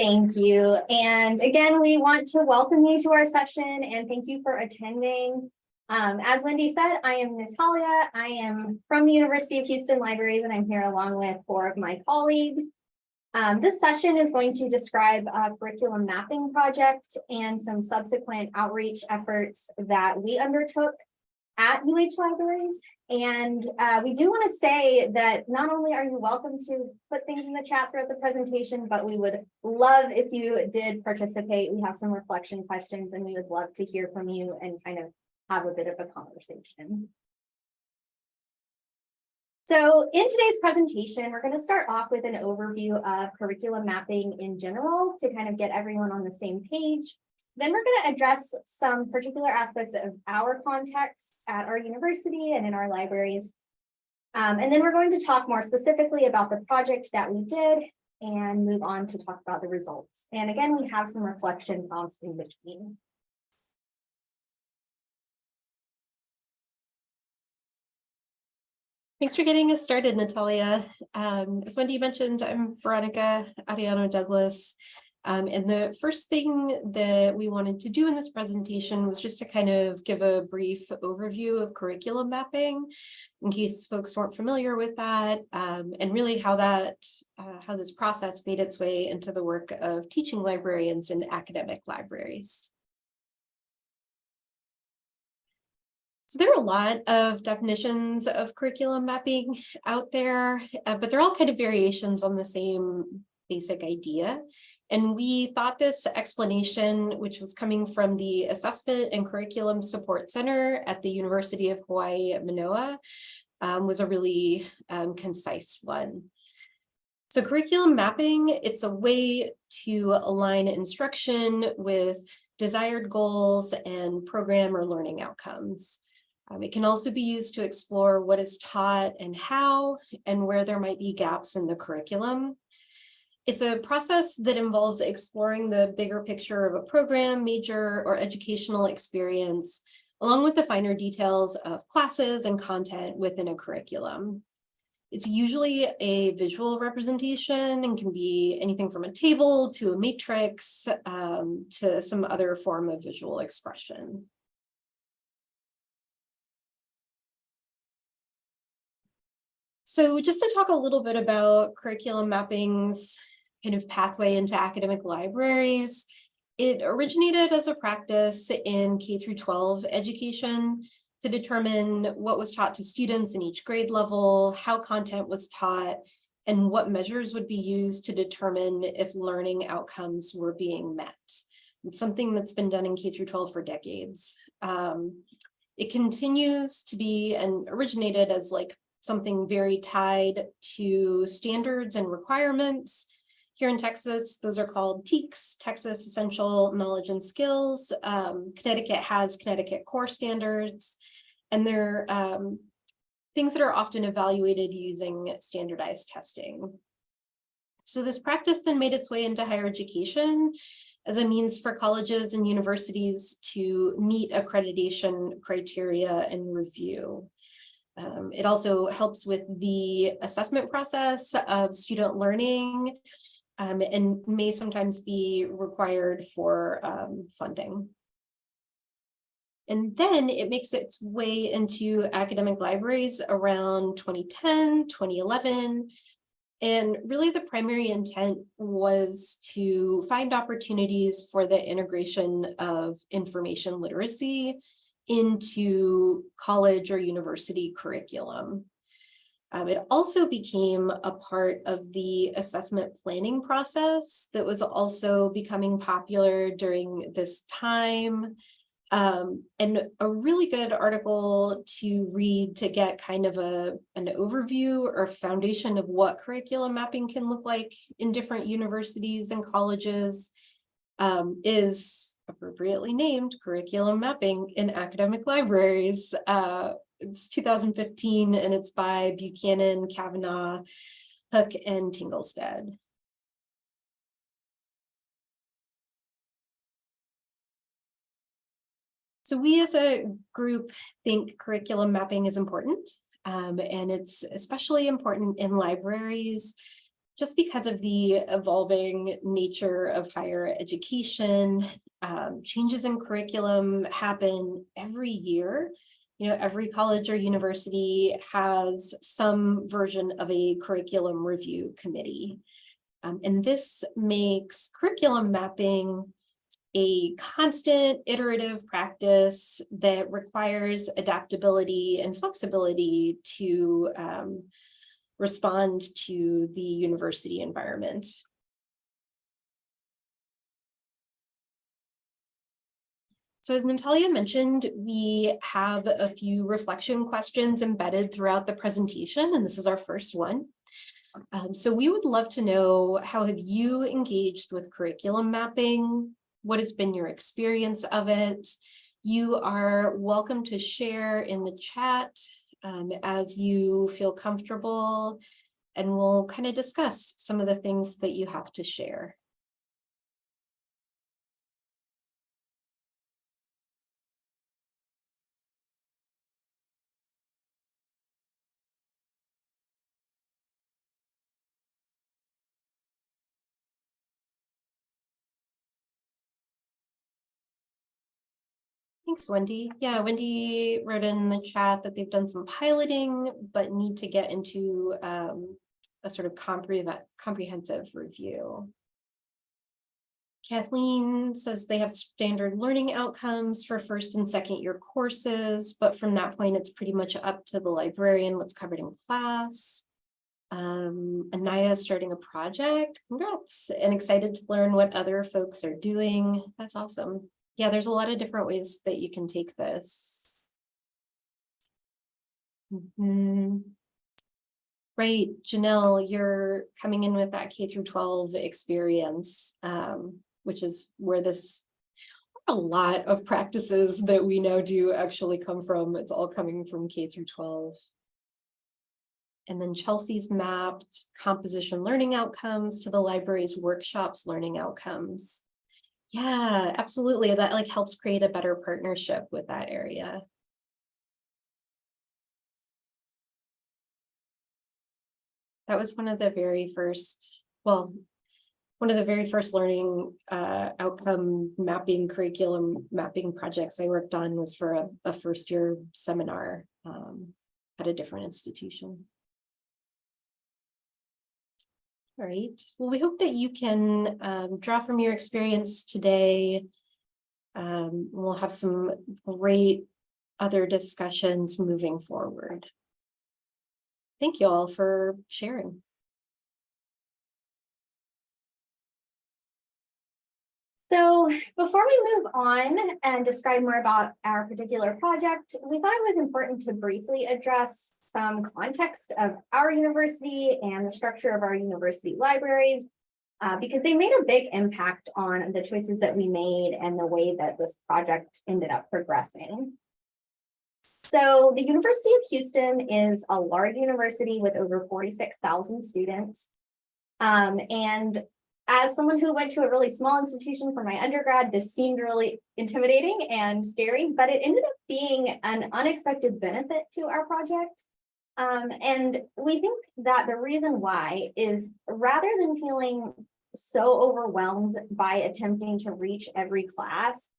Thank you. And again, we want to welcome you to our session and thank you for attending. As Wendy said, I am Natalia. I am from the University of Houston Libraries, and I'm here along with 4 of my colleagues. This session is going to describe a curriculum mapping project and some subsequent outreach efforts that we undertook at UH Libraries. And we do want to say that not only are you welcome to put things in the chat throughout the presentation, but we would love if you did participate. We have some reflection questions and we would love to hear from you and kind of have a bit of a conversation. So in today's presentation, we're going to start off with an overview of curriculum mapping in general to kind of get everyone on the same page. Then we're going to address some particular aspects of our context at our university and in our libraries. And then we're going to talk more specifically about the project that we did and move on to talk about the results. And again, we have some reflection prompts in between. Thanks for getting us started, Natalia. As Wendy mentioned, I'm Veronica Arellano Douglas. And the first thing that we wanted to do in this presentation was just to kind of give a brief overview of curriculum mapping in case folks weren't familiar with that, and really how this process made its way into the work of teaching librarians in academic libraries. So there are a lot of definitions of curriculum mapping out there, but they're all kind of variations on the same basic idea. And we thought this explanation, which was coming from the Assessment and Curriculum Support Center at the University of Hawaii at Manoa, was a really concise one. So curriculum mapping, it's a way to align instruction with desired goals and program or learning outcomes. It can also be used to explore what is taught and how, and where there might be gaps in the curriculum. It's a process that involves exploring the bigger picture of a program, major, or educational experience, along with the finer details of classes and content within a curriculum. It's usually a visual representation and can be anything from a table to a matrix to some other form of visual expression. So just to talk a little bit about curriculum mapping's kind of pathway into academic libraries, it originated as a practice in K-12 education to determine what was taught to students in each grade level, how content was taught, and what measures would be used to determine if learning outcomes were being met. It's something that's been done in K-12 for decades. It continues to be and originated as like something very tied to standards and requirements. Here in Texas, those are called TEKS, Texas Essential Knowledge and Skills. Connecticut has Connecticut Core Standards, and they're things that are often evaluated using standardized testing. So this practice then made its way into higher education as a means for colleges and universities to meet accreditation criteria and review. It also helps with the assessment process of student learning and may sometimes be required for funding. And then it makes its way into academic libraries around 2010, 2011. And really the primary intent was to find opportunities for the integration of information literacy into college or university curriculum. It also became a part of the assessment planning process that was also becoming popular during this time. And a really good article to read to get kind of an overview or foundation of what curriculum mapping can look like in different universities and colleges is appropriately named Curriculum Mapping in Academic Libraries. It's 2015 and it's by Buchanan, Kavanaugh, Hook, and Tinglestead. So we as a group think curriculum mapping is important, and it's especially important in libraries, just because of the evolving nature of higher education, changes in curriculum happen every year. Every college or university has some version of a curriculum review committee. And this makes curriculum mapping a constant iterative practice that requires adaptability and flexibility to respond to the university environment. So as Natalia mentioned, we have a few reflection questions embedded throughout the presentation, and this is our first one. So we would love to know, how have you engaged with curriculum mapping? What has been your experience of it? You are welcome to share in the chat as you feel comfortable, and we'll kind of discuss some of the things that you have to share. Thanks, Wendy. Yeah, Wendy wrote in the chat that they've done some piloting, but need to get into a sort of comprehensive review. Kathleen says they have standard learning outcomes for first and second year courses, but from that point, it's pretty much up to the librarian what's covered in class. Anaya is starting a project. Congrats, and excited to learn what other folks are doing. That's awesome. Yeah, there's a lot of different ways that you can take this. Right, Janelle, you're coming in with that K through 12 experience, which is where a lot of practices that we now do actually come from. It's all coming from K through 12. And then Chelsea's mapped composition learning outcomes to the library's workshops learning outcomes. Yeah, absolutely. That helps create a better partnership with that area. That was one of the very first, learning outcome mapping, curriculum mapping projects I worked on was for a first year seminar at a different institution. All right, well, we hope that you can draw from your experience today. We'll have some great other discussions moving forward. Thank you all for sharing. So before we move on and describe more about our particular project, we thought it was important to briefly address some context of our university and the structure of our university libraries, because they made a big impact on the choices that we made and the way that this project ended up progressing. So the University of Houston is a large university with over 46,000 students. And as someone who went to a really small institution for my undergrad, this seemed really intimidating and scary, but it ended up being an unexpected benefit to our project. And we think that the reason why is, rather than feeling so overwhelmed by attempting to reach every class,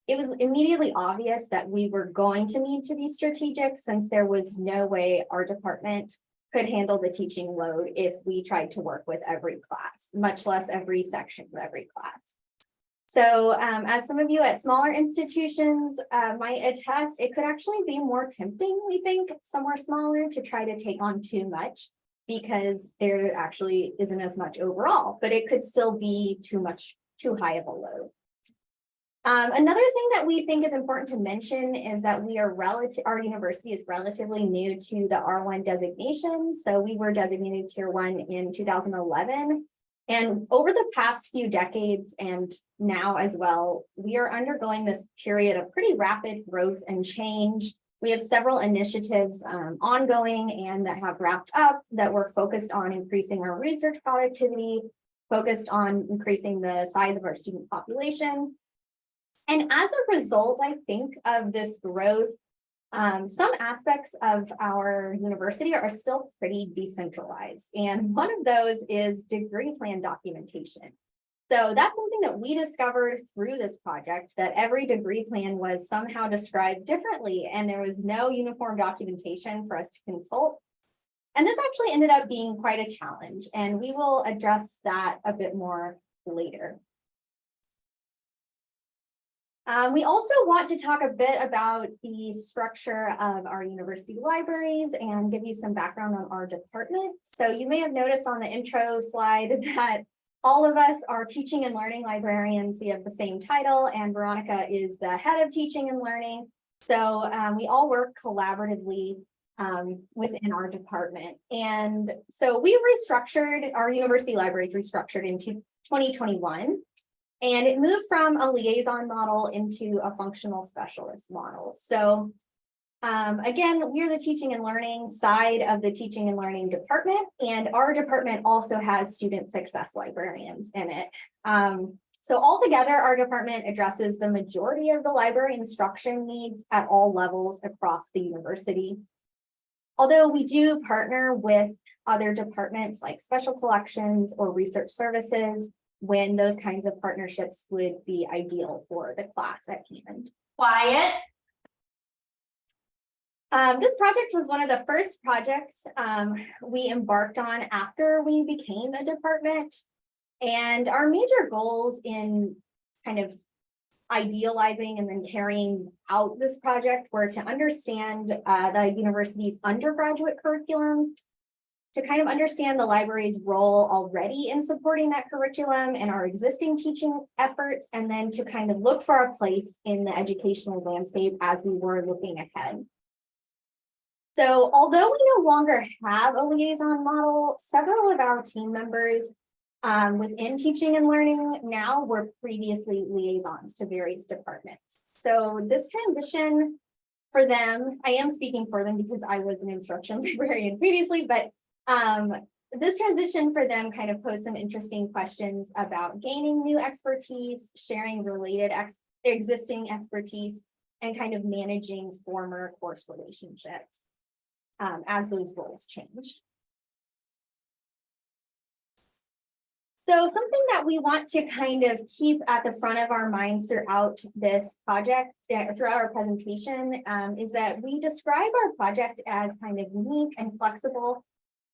it was immediately obvious that we were going to need to be strategic, since there was no way our department could handle the teaching load if we tried to work with every class, much less every section of every class. So as some of you at smaller institutions might attest, it could actually be more tempting, we think, somewhere smaller to try to take on too much, because there actually isn't as much overall, but it could still be too high of a load. Another thing that we think is important to mention is that our university is relatively new to the R1 designation. So we were designated Tier 1 in 2011. And over the past few decades, and now as well, we are undergoing this period of pretty rapid growth and change. We have several initiatives ongoing and that have wrapped up that were focused on increasing our research productivity, focused on increasing the size of our student population. And as a result, I think, of this growth, Some aspects of our university are still pretty decentralized, and one of those is degree plan documentation. So that's something that we discovered through this project, that every degree plan was somehow described differently, and there was no uniform documentation for us to consult. And this actually ended up being quite a challenge, and we will address that a bit more later. We also want to talk a bit about the structure of our university libraries and give you some background on our department. So you may have noticed on the intro slide that all of us are teaching and learning librarians. We have the same title, and Veronica is the head of teaching and learning. So we all work collaboratively within our department. And so we restructured, our university libraries restructured into 2021. And it moved from a liaison model into a functional specialist model. So again, we're the teaching and learning side of the teaching and learning department, and our department also has student success librarians in it. So altogether, our department addresses the majority of the library instruction needs at all levels across the university. Although we do partner with other departments like special collections or research services, when those kinds of partnerships would be ideal for the class at hand. Quiet. This project was one of the first projects we embarked on after we became a department. And our major goals in kind of idealizing and then carrying out this project were to understand the university's undergraduate curriculum, to kind of understand the library's role already in supporting that curriculum and our existing teaching efforts, and then to kind of look for a place in the educational landscape as we were looking ahead. So although we no longer have a liaison model, several of our team members within teaching and learning now were previously liaisons to various departments. So this transition for them, I am speaking for them because I was an instruction librarian previously, but this transition for them kind of posed some interesting questions about gaining new expertise, sharing related existing expertise, and kind of managing former course relationships as those roles changed. So something that we want to kind of keep at the front of our minds throughout this project, throughout our presentation, is that we describe our project as kind of unique and flexible.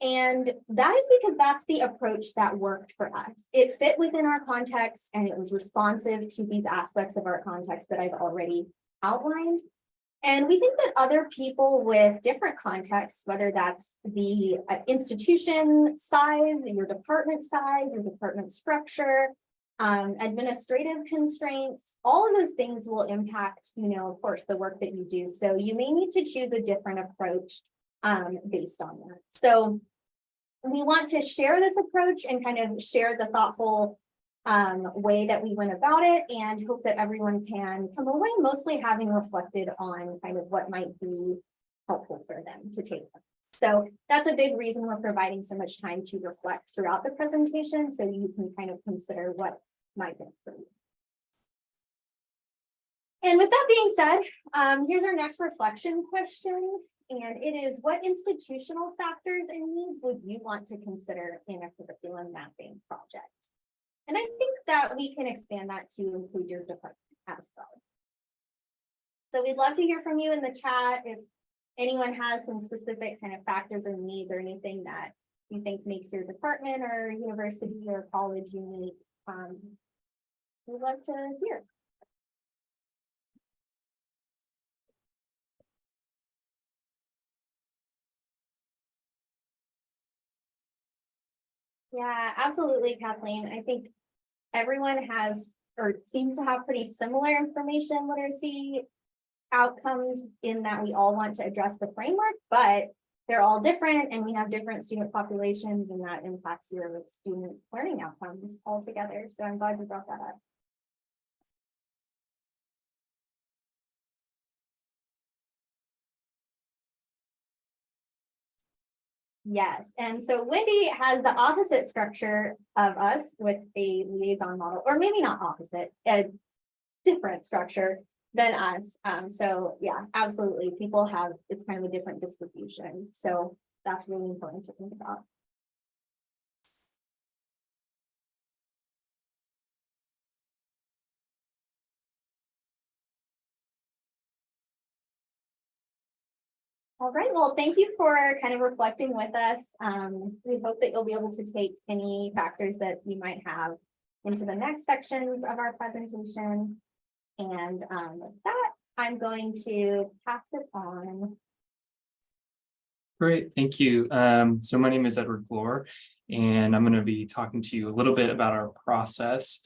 And that is because that's the approach that worked for us. It fit within our context, and it was responsive to these aspects of our context that I've already outlined. And we think that other people with different contexts, whether that's the institution size, your department structure, administrative constraints, all of those things will impact, of course, the work that you do. So you may need to choose a different approach based on that. So we want to share this approach and kind of share the thoughtful way that we went about it, and hope that everyone can come away mostly having reflected on kind of what might be helpful for them to take. So that's a big reason we're providing so much time to reflect throughout the presentation, so you can kind of consider what might be for you. And with that being said, here's our next reflection question. And it is, what institutional factors and needs would you want to consider in a curriculum mapping project? And I think that we can expand that to include your department as well. So we'd love to hear from you in the chat if anyone has some specific kind of factors or needs or anything that you think makes your department or university or college unique. We'd love to hear. Yeah, absolutely, Kathleen. I think everyone has or seems to have pretty similar information literacy outcomes in that we all want to address the framework, but they're all different and we have different student populations, and that impacts your student learning outcomes altogether. So I'm glad you brought that up. Yes, and so Wendy has the opposite structure of us with a liaison model, or maybe not opposite, a different structure. than us. So yeah, absolutely. People have, it's kind of a different distribution. So that's really important to think about. All right, well, thank you for kind of reflecting with us. We hope that you'll be able to take any factors that you might have into the next sections of our presentation. And with that, I'm going to pass it on. Great, thank you. So my name is Edward Gloor, and I'm going to be talking to you a little bit about our process.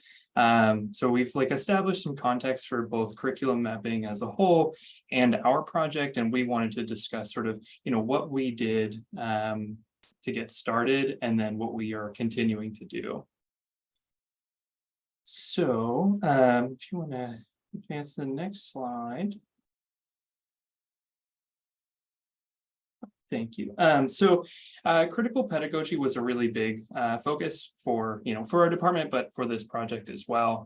So we've established some context for both curriculum mapping as a whole and our project, and we wanted to discuss sort of, what we did to get started and then what we are continuing to do. So if you want to advance to the next slide. Thank you. So critical pedagogy was a really big focus for our department, but for this project as well.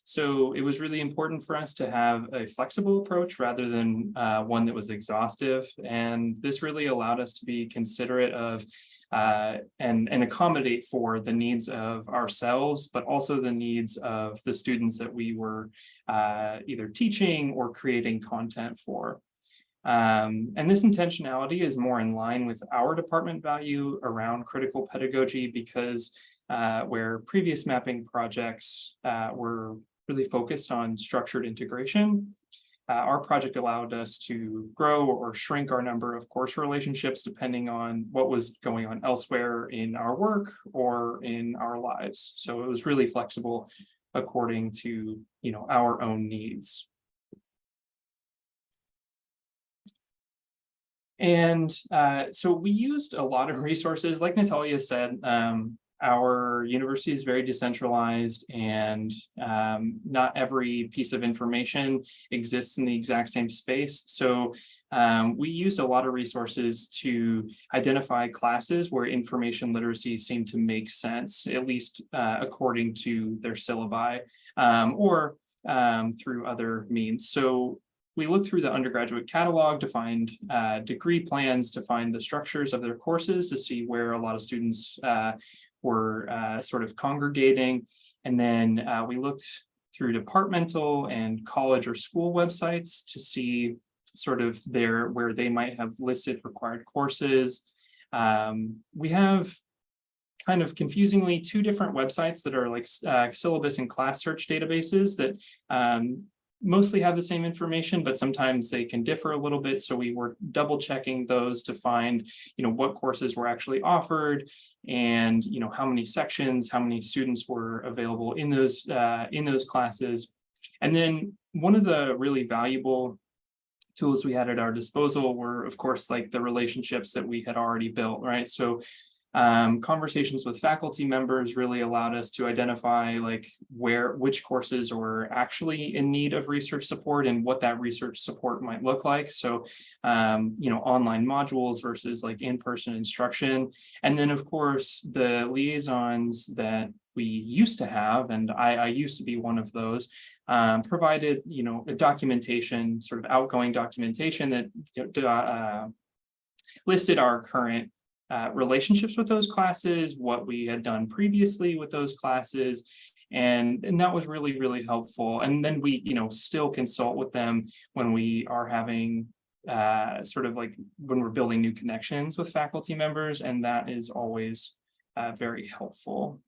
So it was really important for us to have a flexible approach rather than one that was exhaustive. And this really allowed us to be considerate of and accommodate for the needs of ourselves, but also the needs of the students that we were either teaching or creating content for. And this intentionality is more in line with our department value around critical pedagogy, because where previous mapping projects were really focused on structured integration, our project allowed us to grow or shrink our number of course relationships depending on what was going on elsewhere in our work or in our lives. So it was really flexible according to our own needs. And so we used a lot of resources. Like Natalia said, our university is very decentralized, and not every piece of information exists in the exact same space. So we used a lot of resources to identify classes where information literacy seemed to make sense, at least according to their syllabi, or through other means. So we looked through the undergraduate catalog to find degree plans, to find the structures of their courses, to see where a lot of students were sort of congregating. And then we looked through departmental and college or school websites to see sort of where they might have listed required courses. We have kind of confusingly two different websites that are syllabus and class search databases that mostly have the same information, but sometimes they can differ a little bit. So we were double checking those to find, what courses were actually offered, and how many sections, how many students were available in those classes. And then one of the really valuable tools we had at our disposal were, of course, the relationships that we had already built, right? So conversations with faculty members really allowed us to identify which courses were actually in need of research support and what that research support might look like. So, online modules versus in-person instruction. And then, of course, the liaisons that we used to have, and I used to be one of those, provided, a documentation, sort of outgoing documentation that listed our current relationships with those classes, what we had done previously with those classes, and that was really, really helpful. And then we, still consult with them when we are having when we're building new connections with faculty members, and that is always very helpful.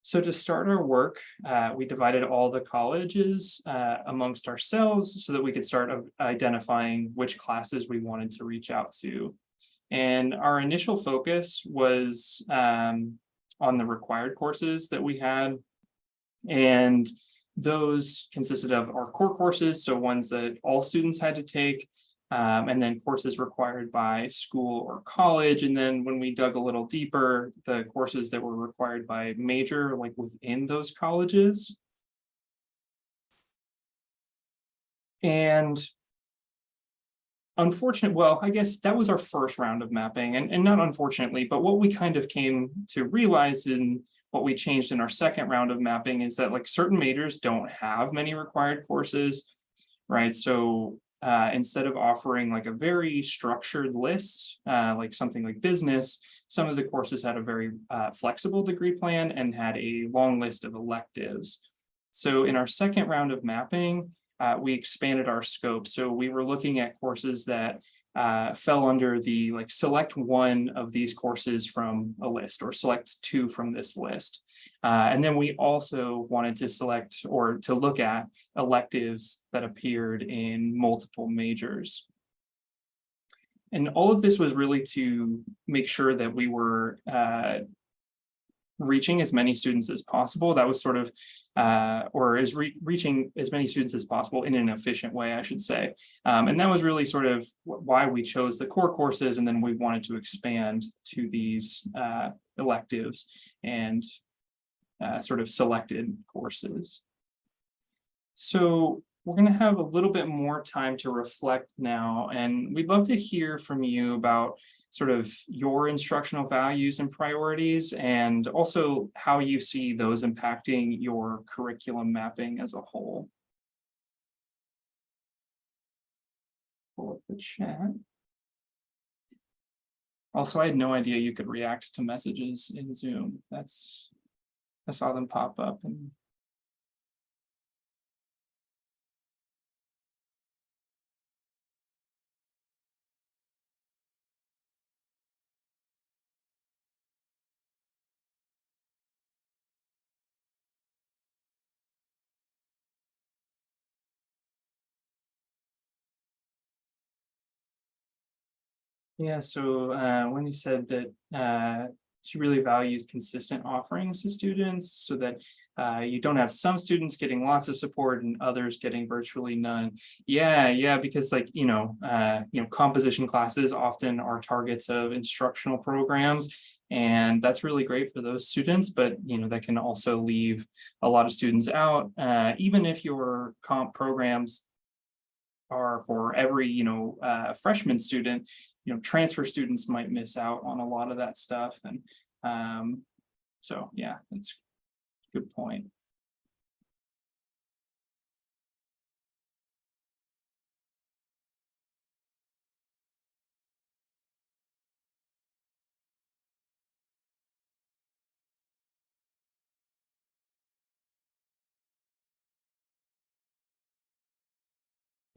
So to start our work, we divided all the colleges amongst ourselves so that we could start identifying which classes we wanted to reach out to. And our initial focus was on the required courses that we had. And those consisted of our core courses, so ones that all students had to take, and then courses required by school or college. And then when we dug a little deeper, the courses that were required by major, within those colleges. And I guess that was our first round of mapping, and not unfortunately, but what we kind of came to realize what we changed in our second round of mapping is that like certain majors don't have many required courses, right? So instead of offering like a very structured list, like something like business, some of the courses had a very flexible degree plan and had a long list of electives. So in our second round of mapping, we expanded our scope. So we were looking at courses that fell under the like select one of these courses from a list or select two from this list. And then we also wanted to select or to look at electives that appeared in multiple majors. And all of this was really to make sure that we were reaching as many students as possible. That was sort of, reaching as many students as possible in an efficient way, I should say. And that was really sort of why we chose the core courses, and then we wanted to expand to these electives and sort of selected courses. So we're going to have a little bit more time to reflect now, and we'd love to hear from you about sort of your instructional values and priorities, and also how you see those impacting your curriculum mapping as a whole. Pull up the chat. Also, I had no idea you could react to messages in Zoom. I saw them pop up and yeah, so Wendy said that she really values consistent offerings to students so that you don't have some students getting lots of support and others getting virtually none. Yeah, because like, composition classes often are targets of instructional programs, and that's really great for those students, but that can also leave a lot of students out, even if your comp programs are for every freshman student. Transfer students might miss out on a lot of that stuff, and so yeah, that's a good point.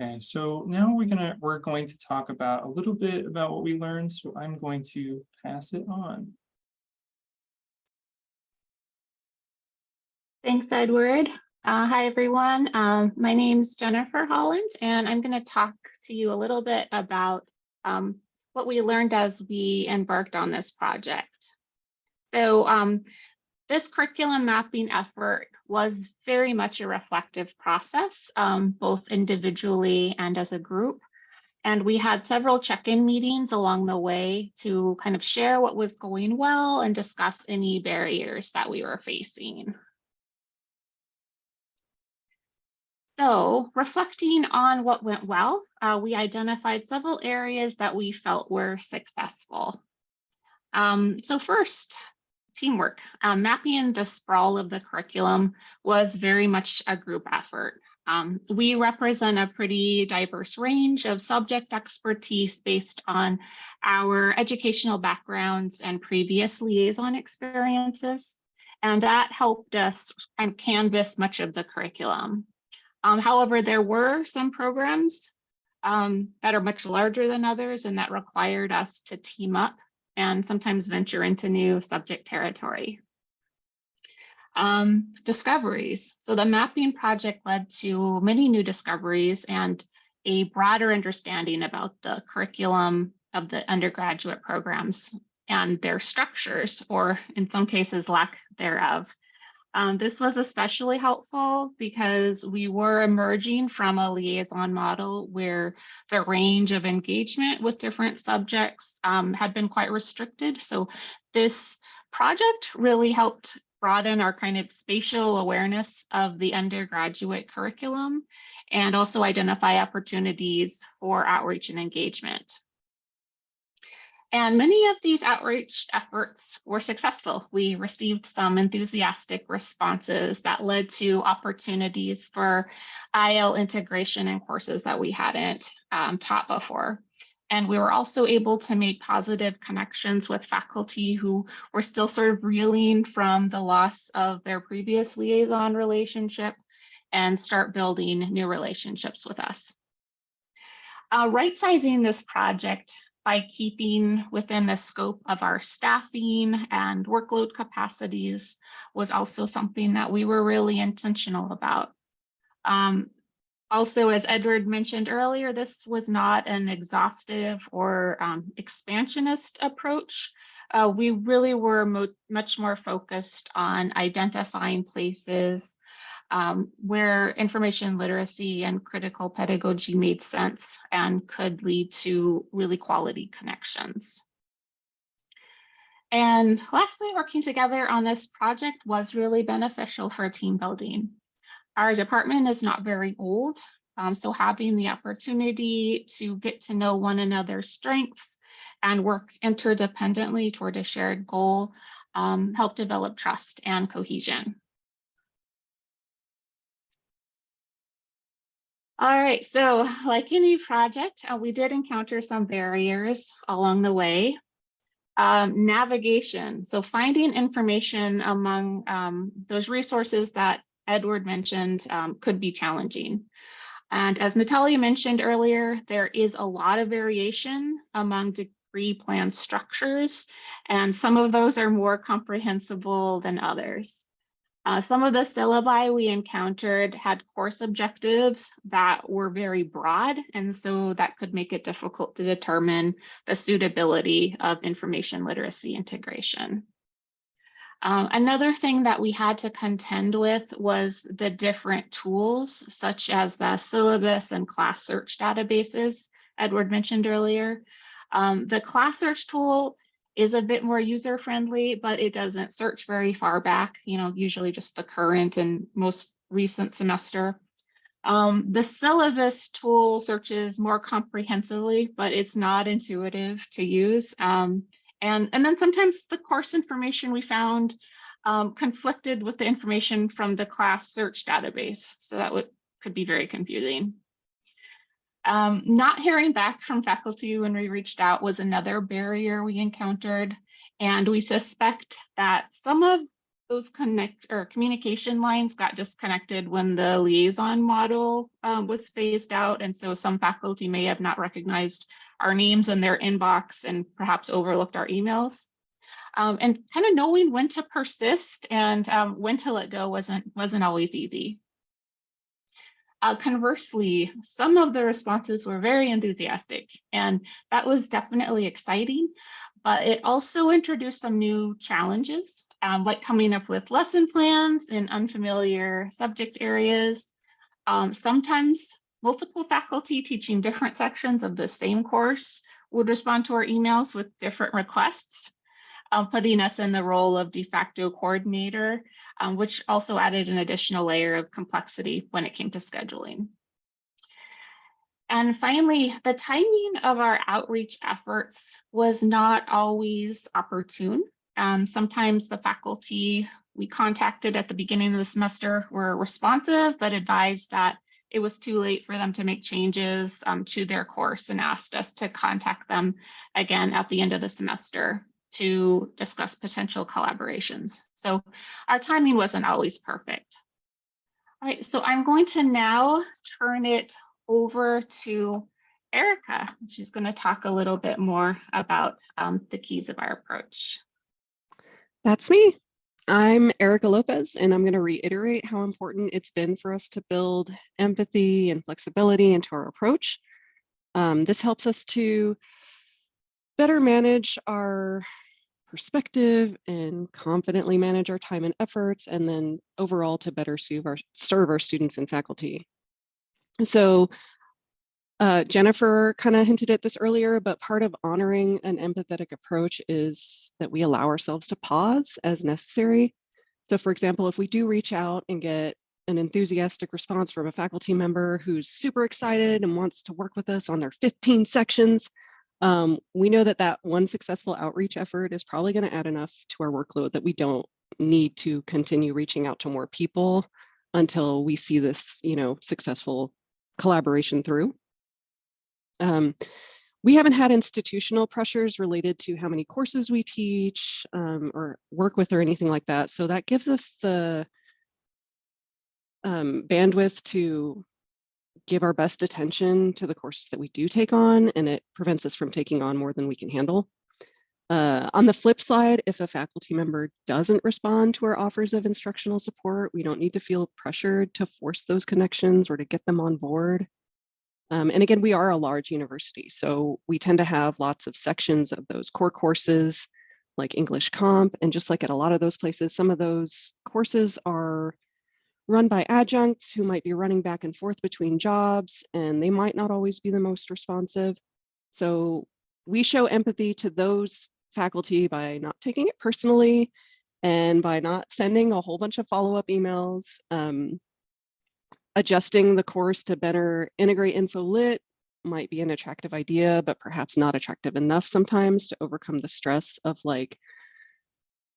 Okay, so now we're going to talk about a little bit about what we learned. So I'm going to pass it on. Thanks, Edward. Hi, everyone. My name's Jennifer Holland, and I'm going to talk to you a little bit about what we learned as we embarked on this project. So this curriculum mapping effort was very much a reflective process, both individually and as a group. And we had several check-in meetings along the way to kind of share what was going well and discuss any barriers that we were facing. So reflecting on what went well, we identified several areas that we felt were successful. So first, teamwork. Mapping the sprawl of the curriculum was very much a group effort. We represent a pretty diverse range of subject expertise based on our educational backgrounds and previous liaison experiences, and that helped us kind of canvas much of the curriculum. However, there were some programs that are much larger than others, and that required us to team up and sometimes venture into new subject territory. Discoveries. So the mapping project led to many new discoveries and a broader understanding about the curriculum of the undergraduate programs and their structures, or in some cases, lack thereof. This was especially helpful because we were emerging from a liaison model where the range of engagement with different subjects had been quite restricted. So this project really helped broaden our kind of spatial awareness of the undergraduate curriculum and also identify opportunities for outreach and engagement. And many of these outreach efforts were successful. We received some enthusiastic responses that led to opportunities for IL integration in courses that we hadn't taught before. And we were also able to make positive connections with faculty who were still sort of reeling from the loss of their previous liaison relationship and start building new relationships with us. Right-sizing this project by keeping within the scope of our staffing and workload capacities was also something that we were really intentional about. Also, as Edward mentioned earlier, this was not an exhaustive or expansionist approach. We really were much more focused on identifying places where information literacy and critical pedagogy made sense and could lead to really quality connections. And lastly, working together on this project was really beneficial for team building. Our department is not very old, so having the opportunity to get to know one another's strengths and work interdependently toward a shared goal helped develop trust and cohesion. All right, so like any project, we did encounter some barriers along the way. Navigation, so finding information among those resources that Edward mentioned could be challenging. And as Natalia mentioned earlier, there is a lot of variation among degree plan structures, and some of those are more comprehensible than others. Some of the syllabi we encountered had course objectives that were very broad, and so that could make it difficult to determine the suitability of information literacy integration. Another thing that we had to contend with was the different tools, such as the syllabus and class search databases Edward mentioned earlier. The class search tool is a bit more user-friendly, but it doesn't search very far back, usually just the current and most recent semester. The syllabus tool searches more comprehensively, but it's not intuitive to use. And then sometimes the course information we found conflicted with the information from the class search database. So that could be very confusing. Not hearing back from faculty when we reached out was another barrier we encountered. And we suspect that some of those communication lines got disconnected when the liaison model was phased out. And so some faculty may have not recognized our names in their inbox and perhaps overlooked our emails. And kind of knowing when to persist and when to let go wasn't always easy. Conversely, some of the responses were very enthusiastic, and that was definitely exciting, but it also introduced some new challenges, like coming up with lesson plans in unfamiliar subject areas. Sometimes multiple faculty teaching different sections of the same course would respond to our emails with different requests, putting us in the role of de facto coordinator, which also added an additional layer of complexity when it came to scheduling. And finally, the timing of our outreach efforts was not always opportune. Sometimes the faculty we contacted at the beginning of the semester were responsive, but advised that it was too late for them to make changes to their course and asked us to contact them again at the end of the semester to discuss potential collaborations. So our timing wasn't always perfect. All right, so I'm going to now turn it over to Erica. She's going to talk a little bit more about the keys of our approach. That's me. I'm Erica Lopez, and I'm going to reiterate how important it's been for us to build empathy and flexibility into our approach. This helps us to better manage our perspective and confidently manage our time and efforts, and then overall to better serve our students and faculty. So Jennifer kind of hinted at this earlier, but part of honoring an empathetic approach is that we allow ourselves to pause as necessary. So for example, if we do reach out and get an enthusiastic response from a faculty member who's super excited and wants to work with us on their 15 sections, We know that that one successful outreach effort is probably going to add enough to our workload that we don't need to continue reaching out to more people until we see this, successful collaboration through. We haven't had institutional pressures related to how many courses we teach or work with or anything like that. So that gives us the bandwidth to give our best attention to the courses that we do take on, and it prevents us from taking on more than we can handle. On the flip side, if a faculty member doesn't respond to our offers of instructional support, we don't need to feel pressured to force those connections or to get them on board. And again, we are a large university, so we tend to have lots of sections of those core courses like English Comp. And just like at a lot of those places, some of those courses are run by adjuncts who might be running back and forth between jobs, and they might not always be the most responsive. So we show empathy to those faculty by not taking it personally and by not sending a whole bunch of follow-up emails. Adjusting the course to better integrate info lit might be an attractive idea, but perhaps not attractive enough sometimes to overcome the stress of like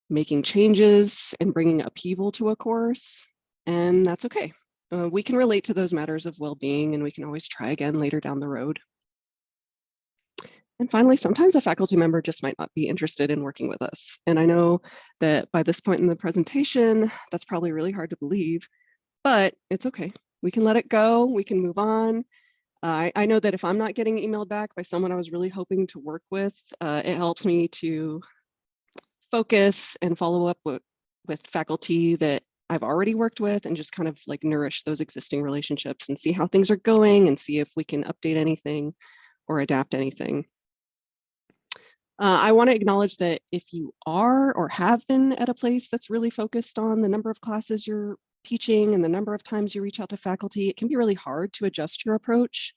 making changes and bringing upheaval to a course. And that's okay. We can relate to those matters of well-being, and we can always try again later down the road. And finally, sometimes a faculty member just might not be interested in working with us. And I know that by this point in the presentation, that's probably really hard to believe, but it's okay. We can let it go. We can move on. I know that if I'm not getting emailed back by someone I was really hoping to work with, it helps me to focus and follow up with faculty that I've already worked with and just kind of like nourish those existing relationships and see how things are going and see if we can update anything or adapt anything. I want to acknowledge that if you are or have been at a place that's really focused on the number of classes you're teaching and the number of times you reach out to faculty, it can be really hard to adjust your approach.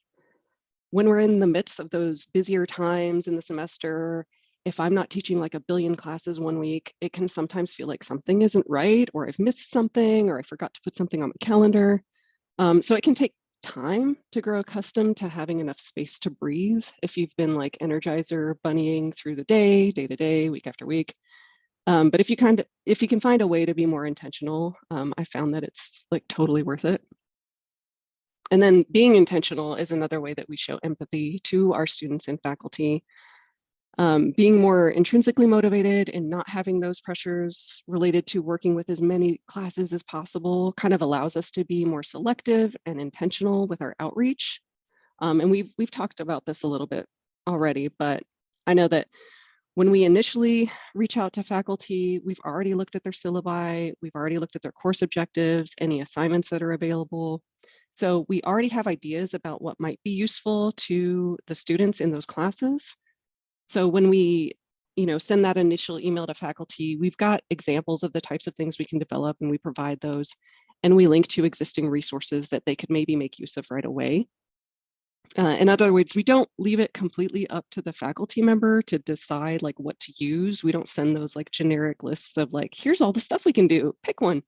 When we're in the midst of those busier times in the semester, if I'm not teaching like a billion classes one week, it can sometimes feel like something isn't right, or I've missed something, or I forgot to put something on the calendar. So it can take time to grow accustomed to having enough space to breathe if you've been like Energizer bunnying through the day to day, week after week. But if you can find a way to be more intentional, I found that it's like totally worth it. And then being intentional is another way that we show empathy to our students and faculty. Being more intrinsically motivated and not having those pressures related to working with as many classes as possible kind of allows us to be more selective and intentional with our outreach. And we've talked about this a little bit already, but I know that when we initially reach out to faculty, we've already looked at their syllabi, we've already looked at their course objectives, any assignments that are available. So we already have ideas about what might be useful to the students in those classes. So when we send that initial email to faculty, we've got examples of the types of things we can develop, and we provide those, and we link to existing resources that they could maybe make use of right away. In other words, we don't leave it completely up to the faculty member to decide like what to use. We don't send those like generic lists of like, here's all the stuff we can do, pick one.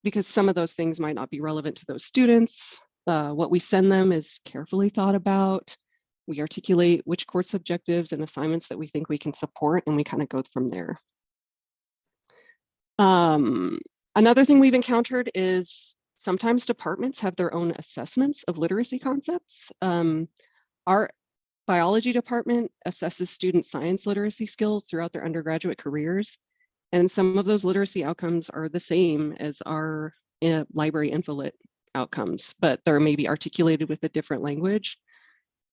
Because some of those things might not be relevant to those students. What we send them is carefully thought about. We articulate which course objectives and assignments that we think we can support, and we kind of go from there. Another thing we've encountered is sometimes departments have their own assessments of literacy concepts. Our biology department assesses student science literacy skills throughout their undergraduate careers. And some of those literacy outcomes are the same as our library infolit outcomes, but they're maybe articulated with a different language.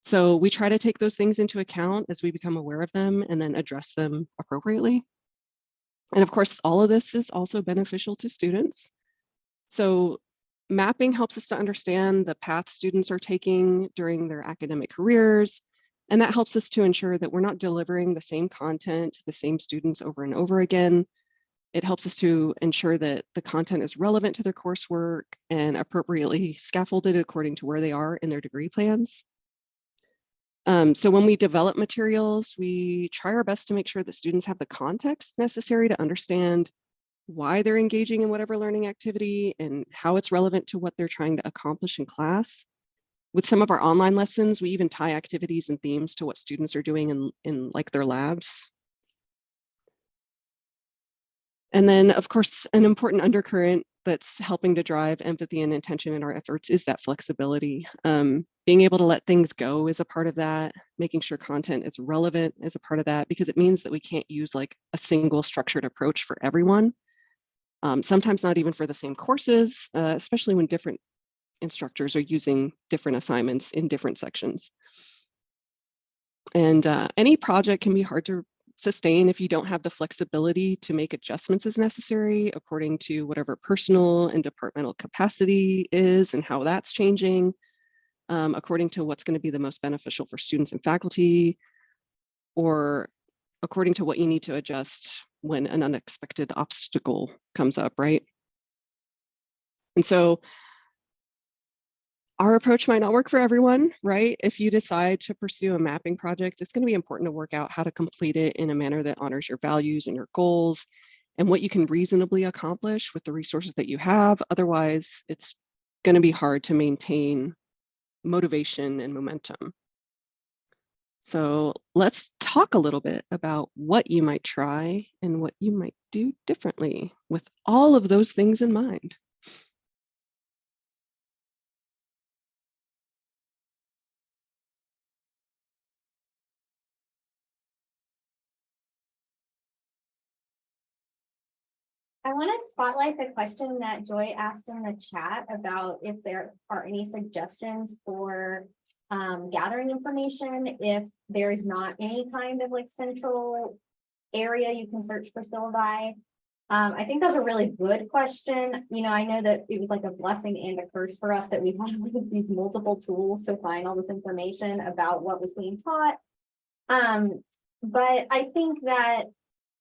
So we try to take those things into account as we become aware of them and then address them appropriately. And of course, all of this is also beneficial to students. So mapping helps us to understand the path students are taking during their academic careers. And that helps us to ensure that we're not delivering the same content to the same students over and over again. It helps us to ensure that the content is relevant to their coursework and appropriately scaffolded according to where they are in their degree plans. So when we develop materials, we try our best to make sure that students have the context necessary to understand why they're engaging in whatever learning activity and how it's relevant to what they're trying to accomplish in class. With some of our online lessons, we even tie activities and themes to what students are doing in like their labs. And then, of course, an important undercurrent that's helping to drive empathy and intention in our efforts is that flexibility. Being able to let things go is a part of that. Making sure content is relevant is a part of that, because it means that we can't use like a single structured approach for everyone. Sometimes not even for the same courses, especially when different instructors are using different assignments in different sections. And any project can be hard to sustain if you don't have the flexibility to make adjustments as necessary according to whatever personal and departmental capacity is and how that's changing, according to what's going to be the most beneficial for students and faculty, or according to what you need to adjust when an unexpected obstacle comes up, right? And so our approach might not work for everyone, right? If you decide to pursue a mapping project, it's going to be important to work out how to complete it in a manner that honors your values and your goals and what you can reasonably accomplish with the resources that you have. Otherwise, it's going to be hard to maintain motivation and momentum. So let's talk a little bit about what you might try and what you might do differently with all of those things in mind. I want to spotlight the question that Joy asked in the chat about if there are any suggestions for gathering information if there is not any kind of like central area you can search for syllabi. I think that's a really good question. You know, I know that it was like a blessing and a curse for us that we have these multiple tools to find all this information about what was being taught. But I think that,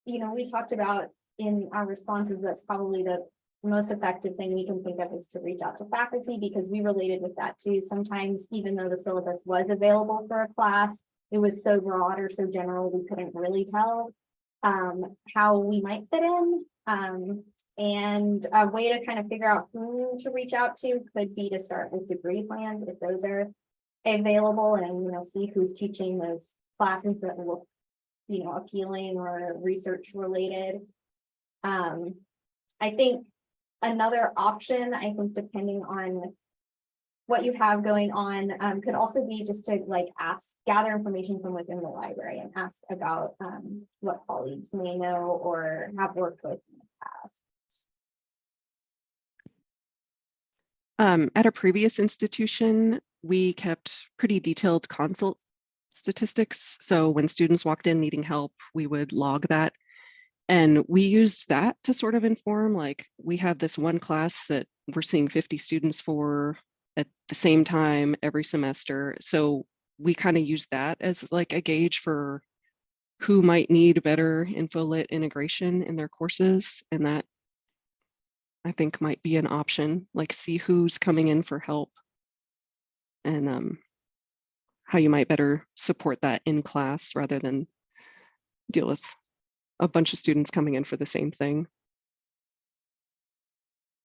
you know, we talked about in our responses, that's probably the most effective thing we can think of is to reach out to faculty, because we related with that too. Sometimes, even though the syllabus was available for a class, it was so broad or so general, we couldn't really tell how we might fit in. And a way to kind of figure out who to reach out to could be to start with degree plans, if those are available, and, you know, see who's teaching those classes that look, you know, appealing or research related. I think another option, I think, depending on what you have going on, could also be just to like gather information from within the library and ask about what colleagues may know or have worked with in the past. At a previous institution, we kept pretty detailed consult statistics. So when students walked in needing help, we would log that. And we used that to sort of inform, like, we have this one class that we're seeing 50 students for at the same time every semester. So we kind of use that as like a gauge for who might need better InfoLit integration in their courses. And that, I think, might be an option, like see who's coming in for help and how you might better support that in class rather than deal with a bunch of students coming in for the same thing.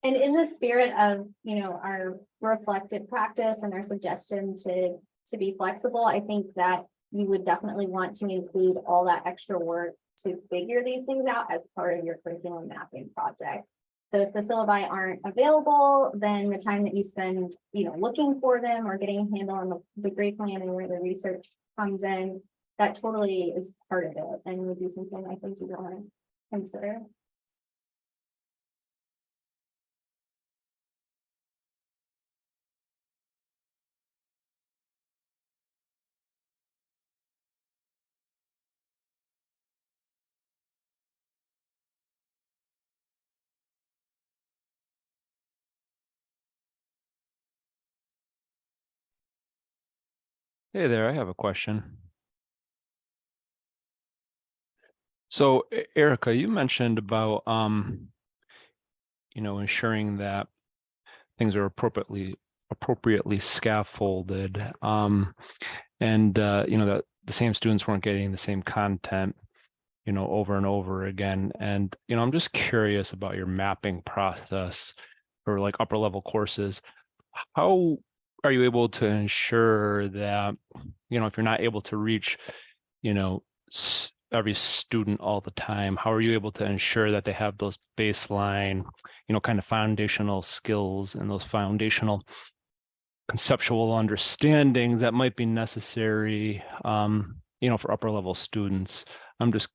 And in the spirit of, you know, our reflective practice and our suggestion to be flexible, I think that you would definitely want to include all that extra work to figure these things out as part of your curriculum mapping project. So if the syllabi aren't available, then the time that you spend, you know, looking for them or getting a handle on the degree plan and where the research comes in, that totally is part of it and would be something I think you want to consider. Hey there, I have a question. So Erica, you mentioned about you know, ensuring that things are appropriately scaffolded, and you know, that the same students weren't getting the same content, you know, over and over again. And you know, I'm just curious about your mapping process for like upper level courses. How are you able to ensure that, you know, if you're not able to reach, you know, every student all the time, how are you able to ensure that they have those baseline, you know, kind of foundational skills and those foundational conceptual understandings that might be necessary, you know, for upper level students? I'm just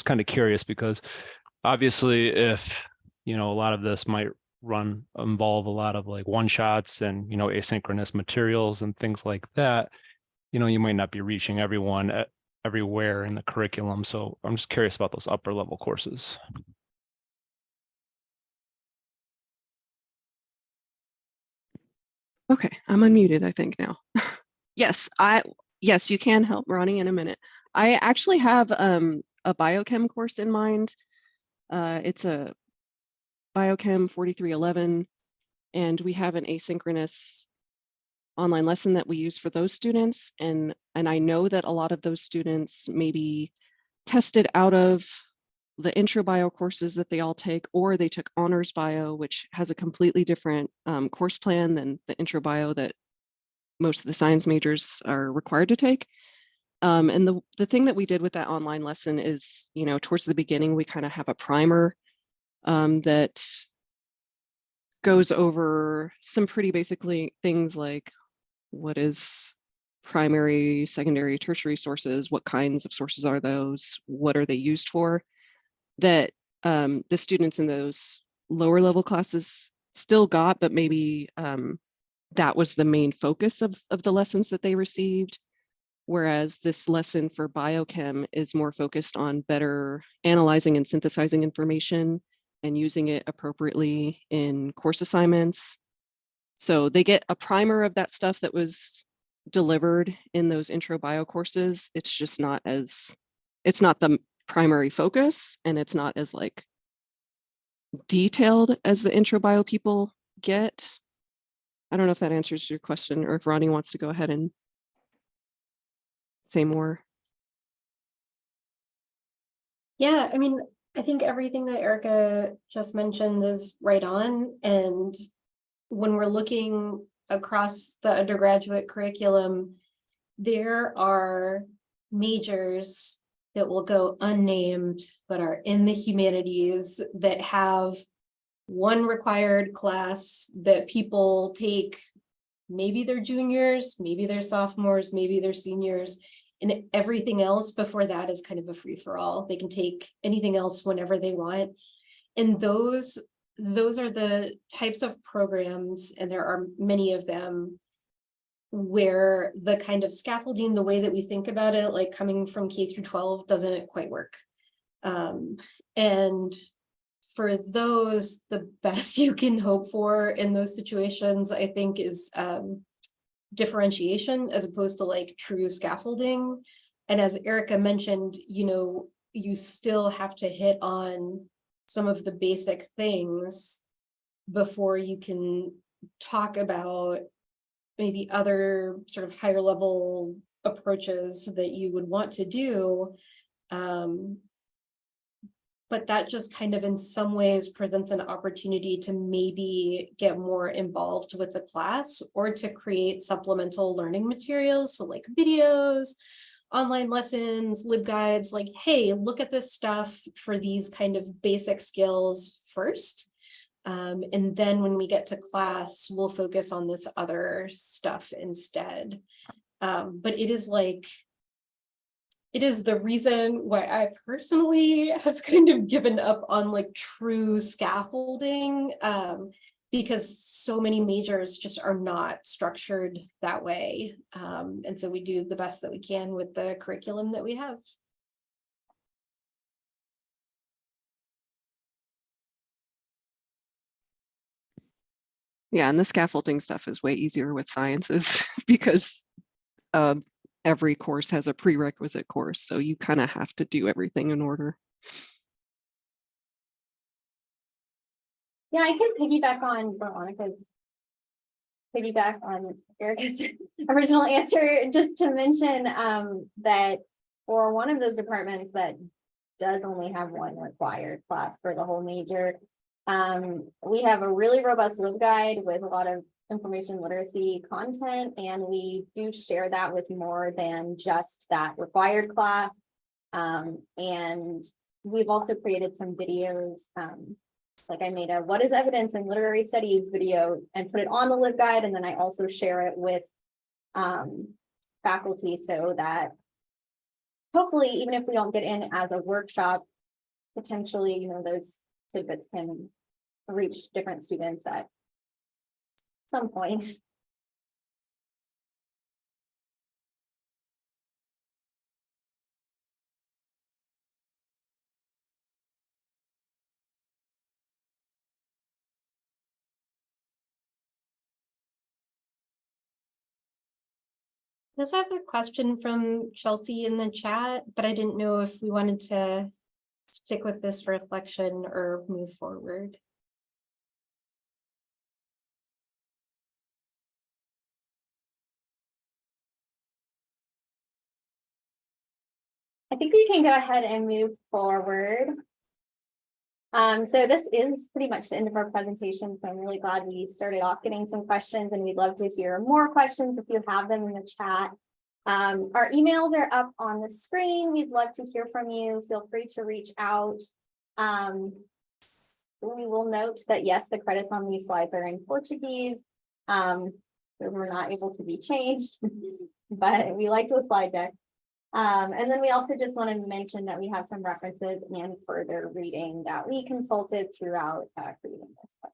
kind of curious, because obviously if, you know, a lot of this might involve a lot of like one shots and, you know, asynchronous materials and things like that, you know, you might not be reaching everyone everywhere in the curriculum. So I'm just curious about those upper level courses. Okay, I'm unmuted, I think now. Yes, yes, you can help Ronnie in a minute. I actually have a biochem course in mind. It's a biochem 4311, and we have an asynchronous online lesson that we use for those students. And I know that a lot of those students maybe tested out of the intro bio courses that they all take, or they took honors bio, which has a completely different course plan than the intro bio that most of the science majors are required to take. And the thing that we did with that online lesson is, you know, towards the beginning, we kind of have a primer that goes over some pretty basically things like what is primary, secondary, tertiary sources, what kinds of sources are those, what are they used for, that the students in those lower level classes still got, but maybe that was the main focus of the lessons that they received. Whereas this lesson for biochem is more focused on better analyzing and synthesizing information and using it appropriately in course assignments. So they get a primer of that stuff that was delivered in those intro bio courses. It's just not as, it's not the primary focus, and it's not as like detailed as the intro bio people get. I don't know if that answers your question, or if Ronnie wants to go ahead and say more. Yeah, I mean, I think everything that Erica just mentioned is right on. And when we're looking across the undergraduate curriculum, there are majors that will go unnamed, but are in the humanities that have one required class that people take. Maybe they're juniors, maybe they're sophomores, maybe they're seniors, and everything else before that is kind of a free-for-all. They can take anything else whenever they want. And those are the types of programs, and there are many of them, where the kind of scaffolding, the way that we think about it, like coming from K through 12, doesn't quite work. And for those, the best you can hope for in those situations, I think, is differentiation as opposed to like true scaffolding. And as Erica mentioned, you know, you still have to hit on some of the basic things before you can talk about maybe other sort of higher level approaches that you would want to do. But that just kind of in some ways presents an opportunity to maybe get more involved with the class, or to create supplemental learning materials. So like videos, online lessons, LibGuides, like, hey, look at this stuff for these kind of basic skills first. And then when we get to class, we'll focus on this other stuff instead. But it is like, it is the reason why I personally have kind of given up on like true scaffolding, because so many majors just are not structured that way. And so we do the best that we can with the curriculum that we have. Yeah, and the scaffolding stuff is way easier with sciences because every course has a prerequisite course, so you kind of have to do everything in order. Yeah, I can piggyback on Erica's original answer, just to mention that for one of those departments that does only have one required class for the whole major, we have a really robust LibGuide with a lot of information literacy content, and we do share that with more than just that required class. And we've also created some videos. Like I made a "What is evidence in literary studies" video and put it on the LibGuide, and then I also share it with faculty so that hopefully, even if we don't get in as a workshop, potentially, you know, those tidbits can reach different students at some point. Does have a question from Chelsea in the chat, but I didn't know if we wanted to stick with this reflection or move forward. I think we can go ahead and move forward. So this is pretty much the end of our presentation. So I'm really glad we started off getting some questions, and we'd love to hear more questions if you have them in the chat. Our emails are up on the screen. We'd love to hear from you. Feel free to reach out. We will note that yes, the credits on these slides are in Portuguese. Those were not able to be changed, but we liked the slide deck. And then we also just want to mention that we have some references and further reading that we consulted throughout creating this.